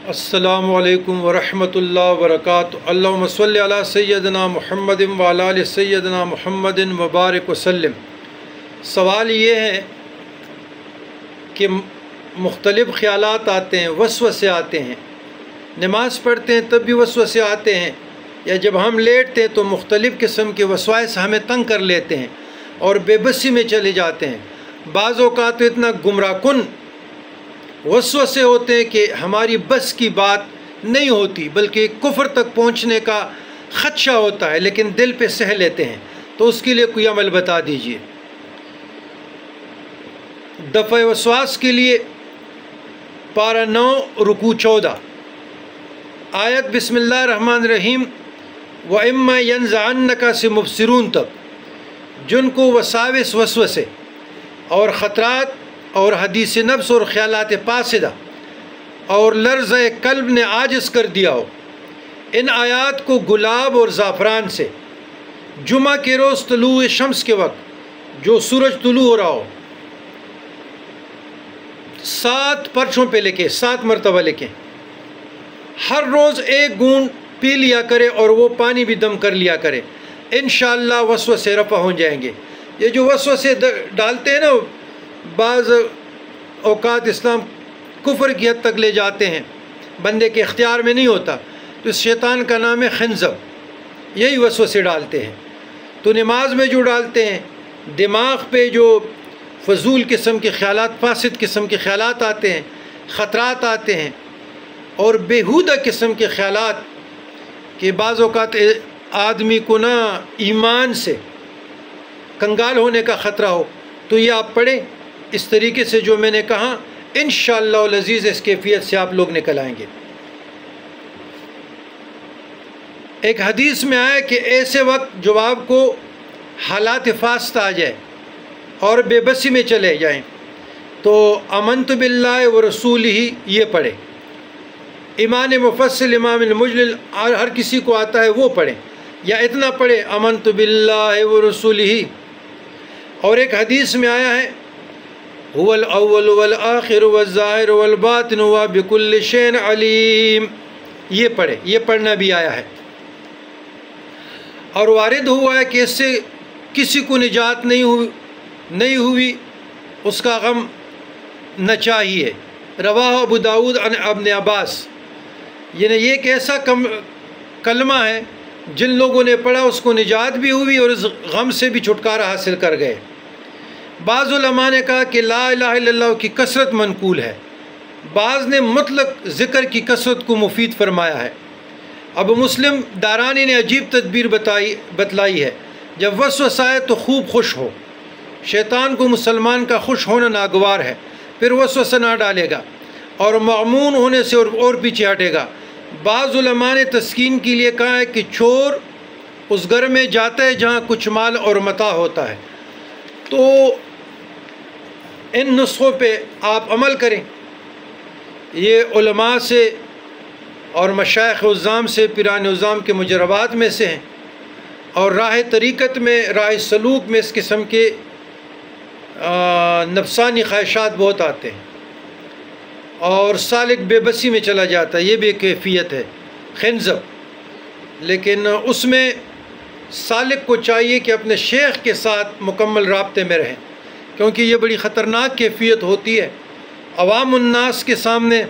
السلام علیکم ورحمۃ اللہ وبرکاتہ۔ اللہم صلی علی سیدنا محمد وعلی آل سیدنا محمد وبارک وسلم۔ سوال یہ ہے کہ مختلف خیالات آتے ہیں، وسوسے آتے ہیں، نماز پڑھتے ہیں تب بھی وسوسے آتے ہیں، یا جب ہم لیٹتے ہیں تو مختلف قسم کے وسواس ہمیں تنگ کر لیتے ہیں اور بے بسی میں چلے جاتے ہیں۔ بعض اوقات تو اتنا گمراہ کن وسوسے ہوتے ہیں کہ ہماری بس کی بات نہیں ہوتی، بلکہ کفر تک پہنچنے کا خدشہ ہوتا ہے، لیکن دل پہ سہ لیتے ہیں۔ تو اس کے لیے کوئی عمل بتا دیجئے۔ دفع وسواس کے لیے پارہ 9 رکوع 14 آیت بسم اللہ الرحمن الرحیم وَإِمَّا يَنزَعَنَّكَ سے مبصرون تک، جن کو وساوس وسوسے اور خطرات اور حدیث نفس اور خیالات فاسدہ اور لرزہ قلب نے عاجز کر دیا ہو، ان آیات کو گلاب اور زعفران سے جمعہ کے روز طلوع شمس کے وقت جو سورج طلوع ہو رہا ہو 7 پرچوں پہ لکھیں، 7 مرتبہ لکھیں، ہر روز 1 گھونٹ پی لیا کرے اور وہ پانی بھی دم کر لیا کرے، انشاءاللہ وسوسے رفع ہو جائیں گے۔ یہ جو وسوسے ڈالتے ہیں نا، بعض اوقات اسلام کفر کی حد تک لے جاتے ہیں، بندے کے اختیار میں نہیں ہوتا، تو اس شیطان کا نام ہے خنزب، یہی وسوسے ڈالتے ہیں۔ تو نماز میں جو ڈالتے ہیں، دماغ پہ جو فضول قسم کے خیالات، فاسد قسم کے خیالات آتے ہیں، خطرات آتے ہیں اور بیہودہ قسم کے خیالات کہ بعض اوقات آدمی کو نا ایمان سے کنگال ہونے کا خطرہ ہو، تو یہ آپ پڑھیں اس طریقے سے جو میں نے کہا، انشاءاللہ العزیز اس کیفیت سے آپ لوگ نکل آئیں گے۔ ایک حدیث میں آیا کہ ایسے وقت جو آپ کو حالات فاسد آ جائے اور بے بسی میں چلے جائیں تو آمنت باللہ ورسولہ یہ پڑھے۔ ایمان مفصل امام المجلل ہر کسی کو آتا ہے وہ پڑھیں، یا اتنا پڑھے آمنت باللہ ورسولہ۔ اور ایک حدیث میں آیا ہے هو الاول والآخر والظاہر والباطن وبکل شیء علیم، یہ پڑھے، یہ پڑھنا بھی آیا ہے۔ اور وارد ہوا ہے کہ اس سے کسی کو نجات نہیں ہوئی، اس کا غم نہ چاہیے۔ رواہ ابو داود عن ابن عباس، یعنی یہ ایک ایسا کلمہ ہے جن لوگوں نے پڑھا اس کو نجات بھی ہوئی اور اس غم سے بھی چھٹکارا حاصل کر گئے۔ بعض علماء نے کہا کہ لا الہ الا اللہ کی کثرت منقول ہے، بعض نے مطلق ذکر کی کثرت کو مفید فرمایا ہے۔ ابو مسلم دارانی نے عجیب تدبیر بتلائی ہے، جب وسوسہ آئے تو خوب خوش ہو، شیطان کو مسلمان کا خوش ہونا ناگوار ہے، پھر وسوسہ نہ ڈالے گا اور معمون ہونے سے اور پیچھے ہٹے گا۔ بعض علماء نے تسکین کے لیے کہا ہے کہ چور اس گھر میں جاتا ہے جہاں کچھ مال اور متاع ہوتا ہے، تو ان نسخوں پہ آپ عمل کریں۔ یہ علماء سے اور مشائخ عظام سے، پیران عظام کے مجربات میں سے ہیں، اور راہ طریقت میں، راہ سلوک میں اس قسم کے نفسانی خواہشات بہت آتے ہیں اور سالک بے بسی میں چلا جاتا ہے، یہ بھی ایک کیفیت ہے خنزب۔ لیکن اس میں سالک کو چاہیے کہ اپنے شیخ کے ساتھ مکمل رابطے میں رہیں، کیونکہ یہ بڑی خطرناک کیفیت ہوتی ہے۔ عوام الناس کے سامنے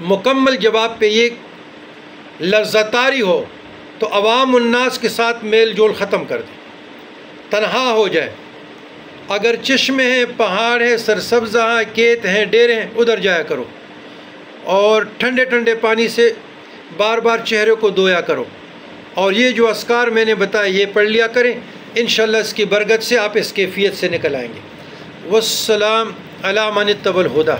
مکمل جواب پہ یہ لرزہ طاری ہو تو عوام الناس کے ساتھ میل جول ختم کر دیں، تنہا ہو جائے۔ اگر چشمے ہیں، پہاڑ ہیں، سرسبزہ ہیں، کھیت ہیں، ڈیرے ہیں، ادھر جایا کرو اور ٹھنڈے ٹھنڈے پانی سے بار بار چہرے کو دھویا کرو، اور یہ جو اذکار میں نے بتایا یہ پڑھ لیا کریں، انشاءاللہ اس کی برکت سے آپ اس کیفیت سے نکل آئیں گے۔ والسلام علی من اتبع الہدی۔